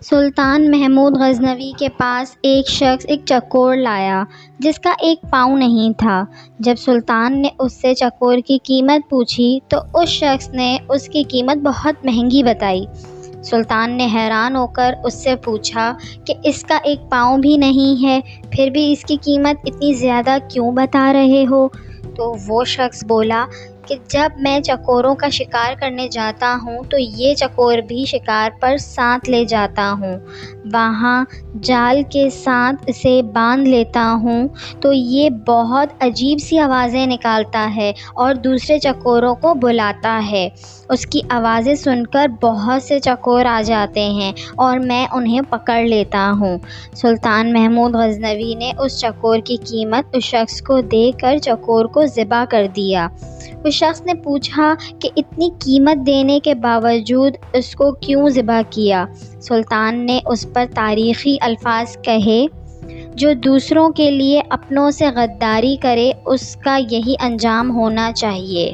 سلطان محمود غزنوی کے پاس ایک شخص ایک چکور لایا جس کا ایک پاؤں نہیں تھا۔ جب سلطان نے اس سے چکور کی قیمت پوچھی تو اس شخص نے اس کی قیمت بہت مہنگی بتائی۔ سلطان نے حیران ہو کر اس سے پوچھا کہ اس کا ایک پاؤں بھی نہیں ہے، پھر بھی اس کی قیمت اتنی زیادہ کیوں بتا رہے ہو؟ تو وہ شخص بولا کہ جب میں چکوروں کا شکار کرنے جاتا ہوں تو یہ چکور بھی شکار پر ساتھ لے جاتا ہوں، وہاں جال کے ساتھ اسے باندھ لیتا ہوں تو یہ بہت عجیب سی آوازیں نکالتا ہے اور دوسرے چکوروں کو بلاتا ہے۔ اس کی آوازیں سن کر بہت سے چکور آ جاتے ہیں اور میں انہیں پکڑ لیتا ہوں۔ سلطان محمود غزنوی نے اس چکور کی قیمت اس شخص کو دے کر چکور کو ذبح کر دیا۔ اس شخص نے پوچھا کہ اتنی قیمت دینے کے باوجود اس کو کیوں ذبح کیا؟ سلطان نے اس پر تاریخی الفاظ کہے، جو دوسروں کے لیے اپنوں سے غداری کرے اس کا یہی انجام ہونا چاہیے۔